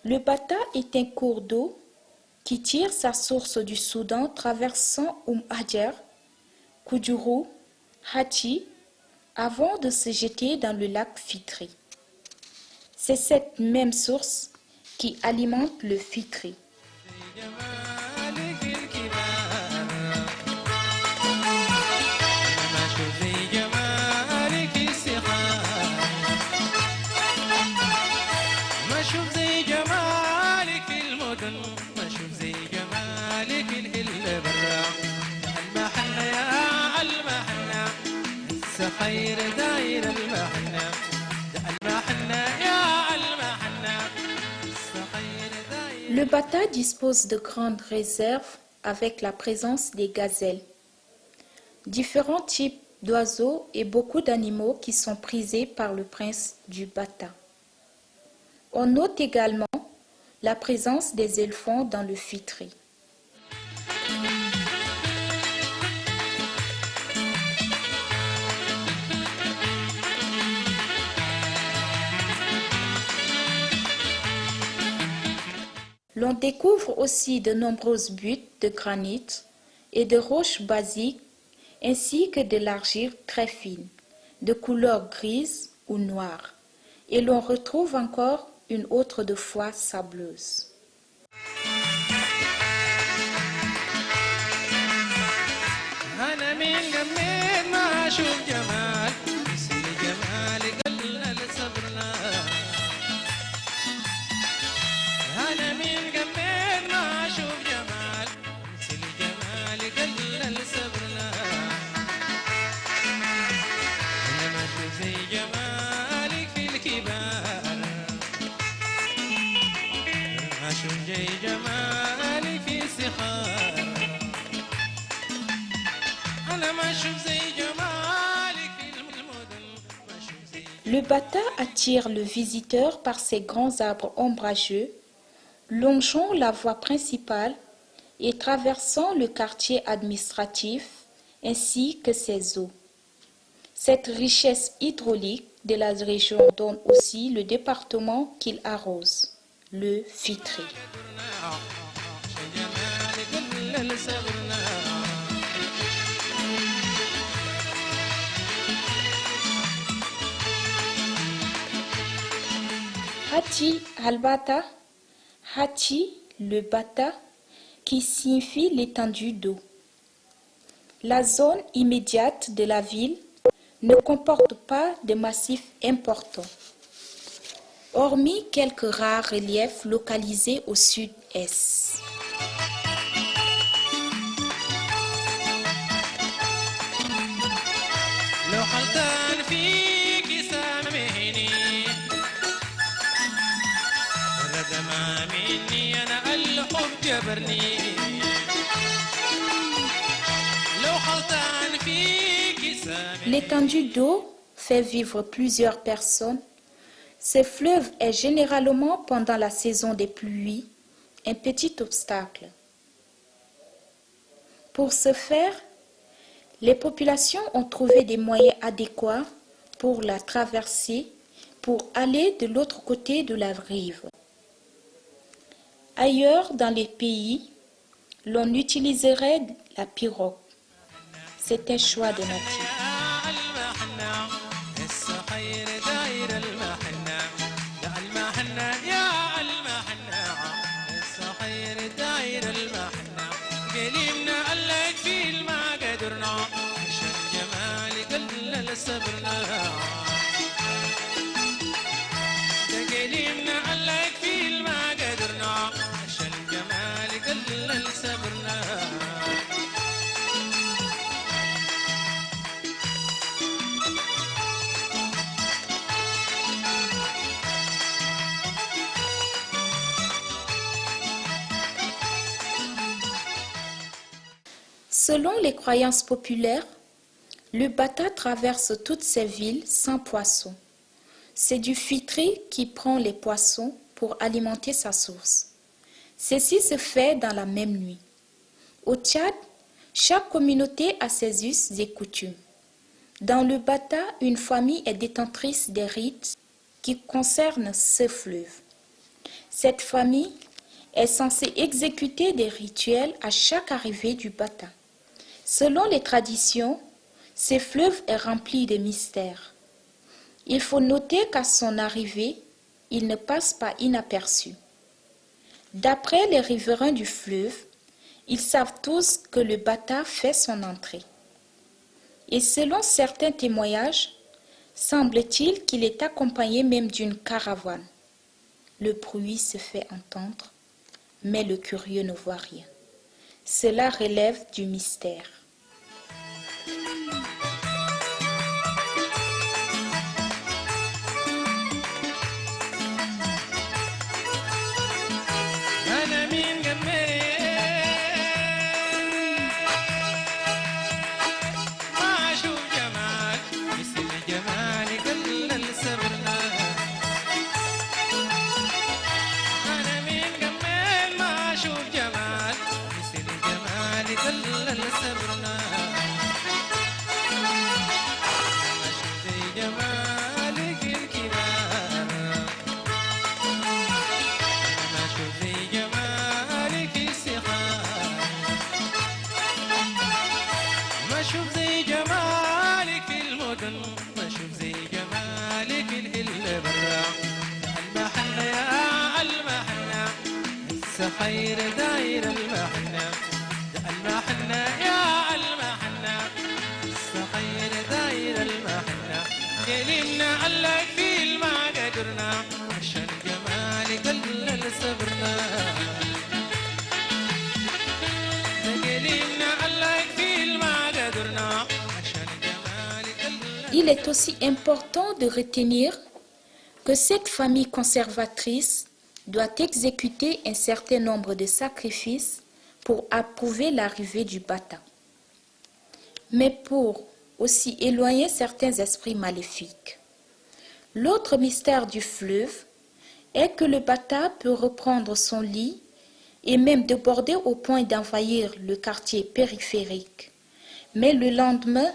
Le Bata est un cours d'eau qui tire sa source du Soudan traversant Hadjer, Kudjuru, Hachi, avant de se jeter dans le lac Fitri. C'est cette même source qui alimente le Fitri. Le Bata dispose de grandes réserves avec la présence des gazelles, différents types d'oiseaux et beaucoup d'animaux qui sont prisés par le prince du Bata. On note également la présence des éléphants dans le Fitri. L'on découvre aussi de nombreuses buttes de granit et de roches basiques ainsi que de l'argile très fine, de couleur grise ou noire, et l'on retrouve encore une autre de fois sableuse. Le Bata attire le visiteur par ses grands arbres ombrageux, longeant la voie principale et traversant le quartier administratif ainsi que ses eaux. Cette richesse hydraulique de la région donne aussi le département qu'il arrose, le Fitri. Hachi al-Bata, Hachi le Bata, qui signifie l'étendue d'eau. La zone immédiate de la ville ne comporte pas de massifs importants, hormis quelques rares reliefs localisés au sud-est. L'étendue d'eau fait vivre plusieurs personnes. Ce fleuve est généralement, pendant la saison des pluies, un petit obstacle. Pour ce faire, les populations ont trouvé des moyens adéquats pour la traverser, pour aller de l'autre côté de la rive. Ailleurs dans les pays, l'on utiliserait la pirogue. C'est un choix de nature. Selon les croyances populaires, le Bata traverse toutes ces villes sans poissons. C'est du Fitri qui prend les poissons pour alimenter sa source. Ceci se fait dans la même nuit. Au Tchad, chaque communauté a ses us et coutumes. Dans le Bata, une famille est détentrice des rites qui concernent ce fleuve. Cette famille est censée exécuter des rituels à chaque arrivée du Bata. Selon les traditions, ce fleuve est rempli de mystères. Il faut noter qu'à son arrivée, il ne passe pas inaperçu. D'après les riverains du fleuve, ils savent tous que le Bata fait son entrée. Et selon certains témoignages, semble-t-il qu'il est accompagné même d'une caravane. Le bruit se fait entendre, mais le curieux ne voit rien. Cela relève du mystère. خير داير المحنة المحنة يا المحنة خير داير المحنة قلنا الله في ما قدرنا عشان جمالك اللي صبرنا قلنا الله في ما قدرنا عشان جمالك. Il est aussi important de retenir que cette famille conservatrice doit exécuter un certain nombre de sacrifices pour approuver l'arrivée du Bata. Mais pour aussi éloigner certains esprits maléfiques. L'autre mystère du fleuve est que le Bata peut reprendre son lit et même déborder au point d'envahir le quartier périphérique. Mais le lendemain,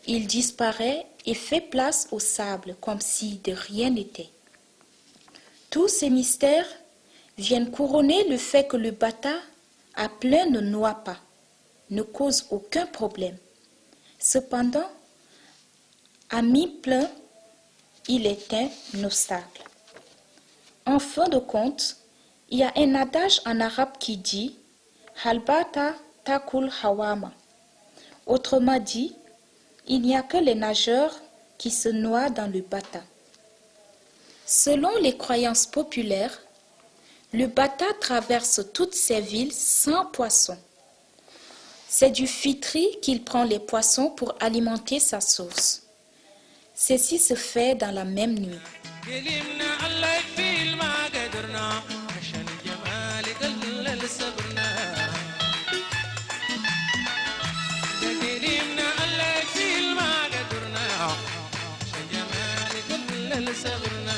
il disparaît et fait place au sable comme si de rien n'était. Tous ces mystères viennent couronner le fait que le Bata à plein ne noie pas, ne cause aucun problème. Cependant, à mi-plein, il est instable. En fin de compte, il y a un adage en arabe qui dit « Halbata takul hawama ». Autrement dit, il n'y a que les nageurs qui se noient dans le Bata. Selon les croyances populaires, le Bata traverse toutes ces villes sans poissons. C'est du fitri qu'il prend les poissons pour alimenter sa source. Ceci se fait dans la même nuit. صبرنا